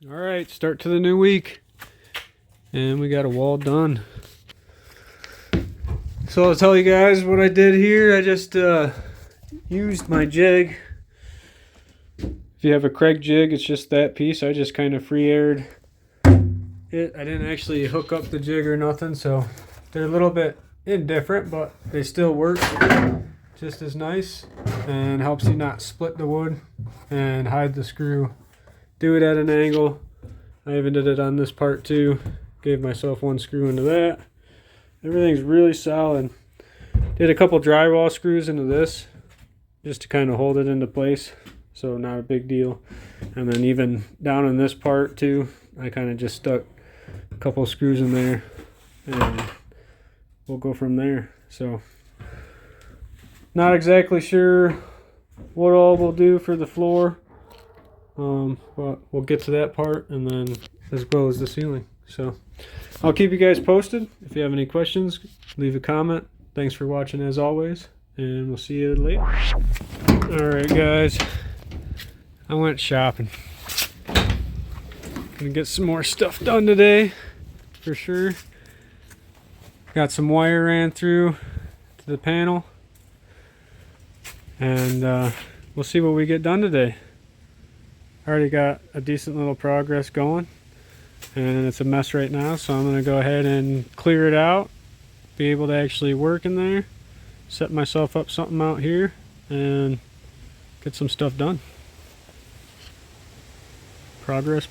All right, start to the new week, and we got a wall done. So I'll tell you guys what I did here. I just used my jig. If you have a Craig jig, it's just that piece. I just kind of free aired it. I didn't actually hook up the jig or nothing, so they're a little bit indifferent, but they still work just as nice and helps you not split the wood and hide the screw. Do it at an angle. I even did it on this part too. Gave myself one screw into that. Everything's really solid. Did a couple drywall screws into this just to kind of hold it into place, so not a big deal. And then even down in this part too, I kind of just stuck a couple screws in there, and we'll go from there. So not exactly sure what all we'll do for the floor, but we'll get to that part, and then as well as the ceiling. So I'll keep you guys posted. If you have any questions, leave a comment. Thanks for watching as always, and we'll see you later. All right, guys, I went shopping. Gonna get some more stuff done today for sure. Got some wire ran through to the panel, and we'll see what we get done today. Already got a decent little progress going, and it's a mess right now, so I'm going to go ahead and clear it out, be able to actually work in there, set myself up something out here, and get some stuff done. Progress.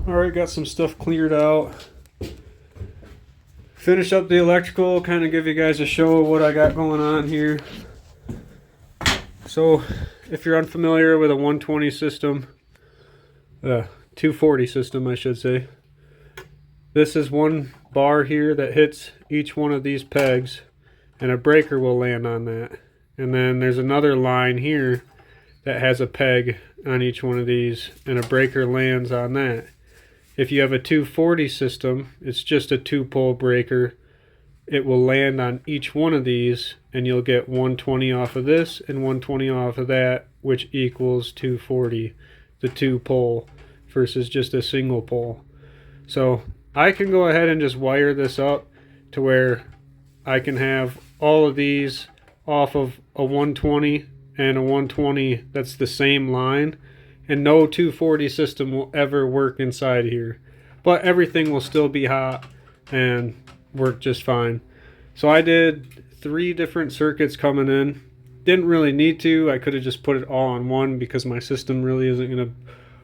Alright, got some stuff cleared out. Finish up the electrical, kind of give you guys a show of what I got going on here. So if you're unfamiliar with a 120 system, 240 system I should say, this is one bar here that hits each one of these pegs, and a breaker will land on that. And then there's another line here that has a peg on each one of these, and a breaker lands on that. If you have a 240 system, it's just a 2-pole breaker. It will land on each one of these, and you'll get 120 off of this and 120 off of that, which equals 240, the 2-pole versus just a single pole. So I can go ahead and just wire this up to where I can have all of these off of a 120 and a 120 that's the same line, and no 240 system will ever work inside here, but everything will still be hot and work just fine. So I did 3 different circuits coming in. Didn't really need to. I could have just put it all on one because my system really isn't going to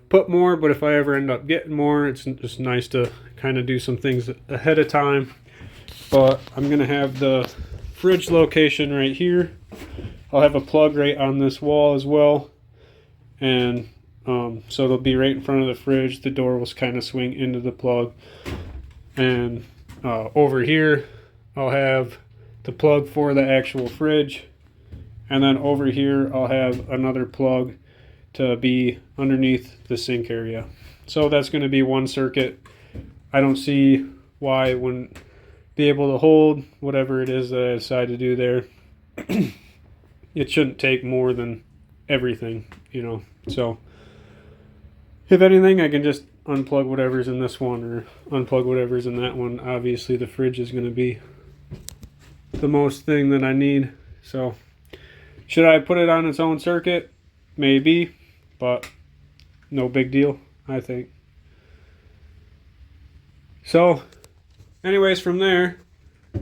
put more, but if I ever end up getting more, it's just nice to kind of do some things ahead of time. But I'm going to have the fridge location right here. I'll have a plug right on this wall as well, and so it'll be right in front of the fridge. The door will kind of swing into the plug, and over here I'll have the plug for the actual fridge, and then over here I'll have another plug to be underneath the sink area. So that's going to be one circuit. I don't see why it wouldn't be able to hold whatever it is that I decide to do there. It shouldn't take more than everything, you know. So if anything, I can just unplug whatever's in this one or unplug whatever's in that one. Obviously the fridge is going to be the most thing that I need. So should I put it on its own circuit? Maybe, but no big deal, I think. So anyways, from there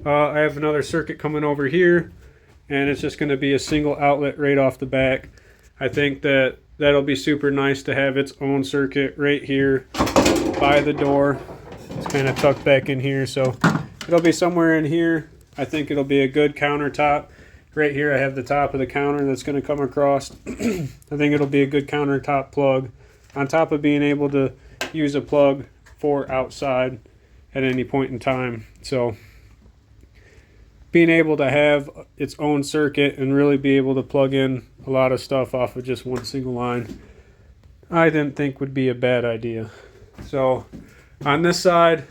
I have another circuit coming over here, and it's just going to be a single outlet right off the back. I think that that'll be super nice to have its own circuit right here by the door. It's kind of tucked back in here, so it'll be somewhere in here. I think it'll be a good countertop. Right here I have the top of the counter that's going to come across. I think it'll be a good countertop plug, on top of being able to use a plug for outside at any point in time. So being able to have its own circuit and really be able to plug in a lot of stuff off of just one single line, I didn't think would be a bad idea. So on this side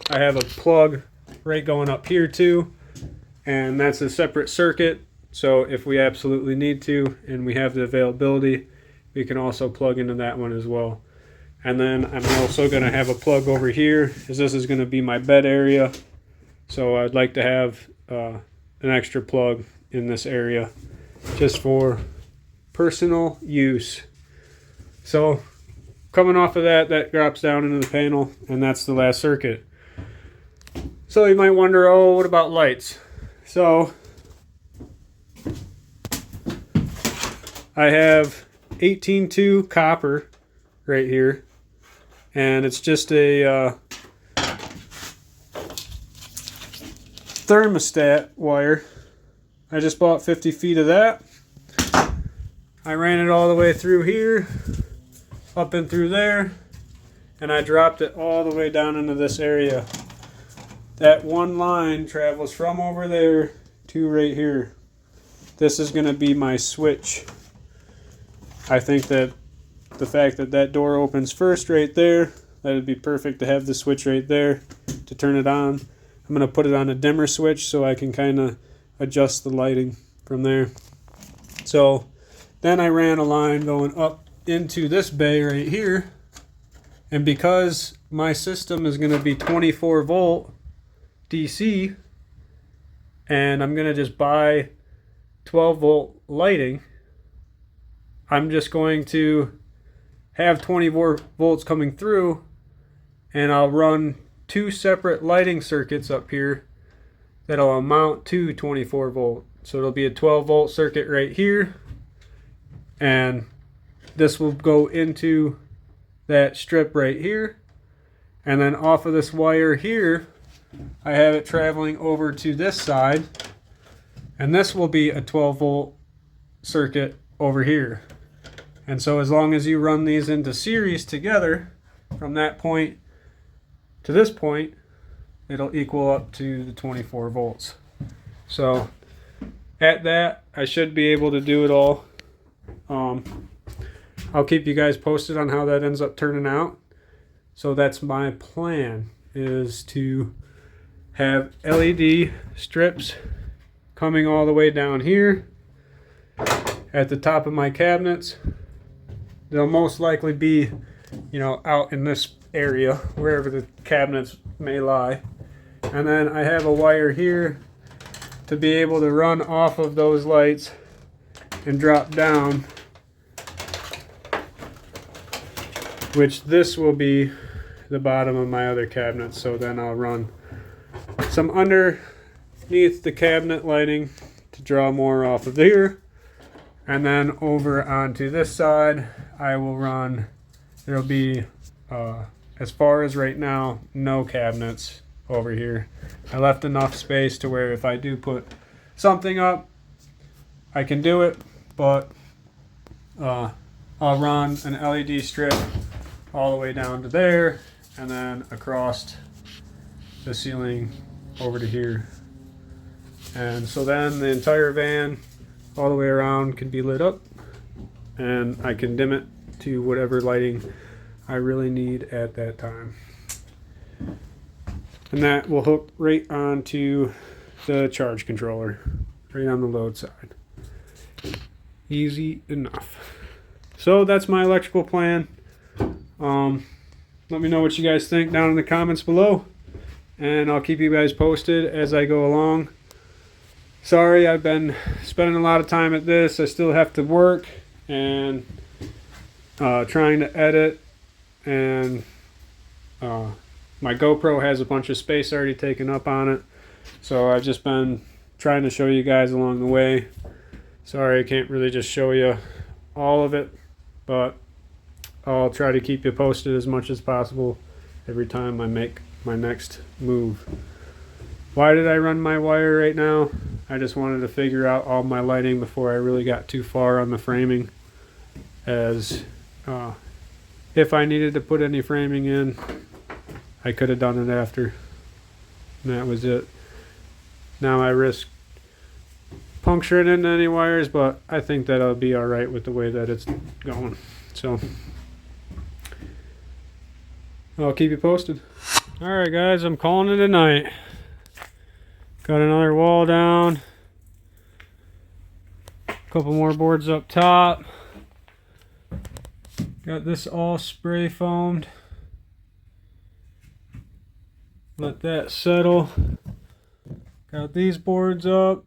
I have a plug right going up here too, and that's a separate circuit. So if we absolutely need to and we have the availability, we can also plug into that one as well. And then I'm also going to have a plug over here, as this is going to be my bed area. So I'd like to have an extra plug in this area just for personal use. So coming off of that, that drops down into the panel, and that's the last circuit. So you might wonder, oh, what about lights? So I have 18.2 copper right here, and it's just a thermostat wire. I just bought 50 feet of that. I ran it all the way through here, up and through there, and I dropped it all the way down into this area. That one line travels from over there to right here. This is going to be my switch. I think that the fact that that door opens first right there, that would be perfect to have the switch right there to turn it on. I'm going to put it on a dimmer switch so I can kind of adjust the lighting from there. So then I ran a line going up into this bay right here, and because my system is going to be 24 volt DC, and I'm going to just buy 12 volt lighting, I'm just going to have 24 volts coming through, and I'll run 2 separate lighting circuits up here that'll amount to 24 volt. So it'll be a 12 volt circuit right here, and this will go into that strip right here, and then off of this wire here I have it traveling over to this side, and this will be a 12 volt circuit over here. And so as long as you run these into series together from that point to this point, it'll equal up to the 24 volts. So at that, I should be able to do it all. I'll keep you guys posted on how that ends up turning out. So that's my plan, is to have LED strips coming all the way down here at the top of my cabinets. They'll most likely be, out in this area, wherever the cabinets may lie. And then I have a wire here to be able to run off of those lights and drop down, which this will be the bottom of my other cabinet. So then I'll run some underneath the cabinet lighting to draw more off of here, and then over onto this side I will run, there'll be as far as right now, no cabinets over here. I left enough space to where if I do put something up, I can do it, but I'll run an LED strip all the way down to there, and then across the ceiling over to here. And so then the entire van all the way around can be lit up, and I can dim it to whatever lighting I really need at that time. And that will hook right onto the charge controller, right on the load side. Easy enough. So that's my electrical plan. Let me know what you guys think down in the comments below, and I'll keep you guys posted as I go along. Sorry, I've been spending a lot of time at this. I still have to work and trying to edit, and my GoPro has a bunch of space already taken up on it, so I've just been trying to show you guys along the way. Sorry I can't really just show you all of it, but I'll try to keep you posted as much as possible every time I make my next move. Why did I run my wire right now? I just wanted to figure out all my lighting before I really got too far on the framing, as if I needed to put any framing in, I could have done it after, and that was it. Now I risk puncturing into any wires, but I think that'll be alright with the way that it's going. So I'll keep you posted. Alright guys, I'm calling it a night. Got another wall down, a couple more boards up top, got Got this all spray foamed. Let that settle. Got these boards up.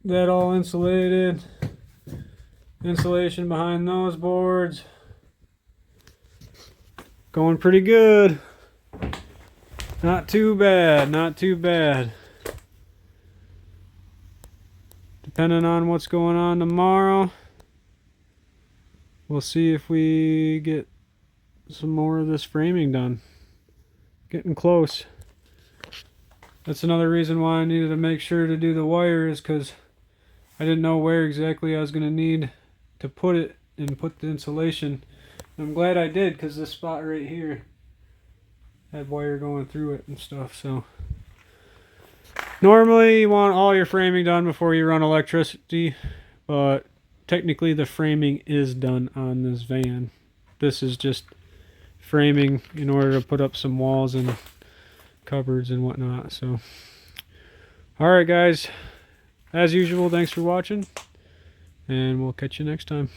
That all insulated. Insulation behind those boards. Going pretty good. Not too bad, not too bad. Depending on what's going on tomorrow, we'll see if we get some more of this framing done. Getting close. That's another reason why I needed to make sure to do the wire, is because I didn't know where exactly I was going to need to put it and put the insulation. I'm glad I did, because this spot right here had wire going through it and stuff. So normally you want all your framing done before you run electricity, but technically the framing is done on this van. This is just framing in order to put up some walls and cupboards and whatnot. So alright guys, as usual, thanks for watching, and we'll catch you next time.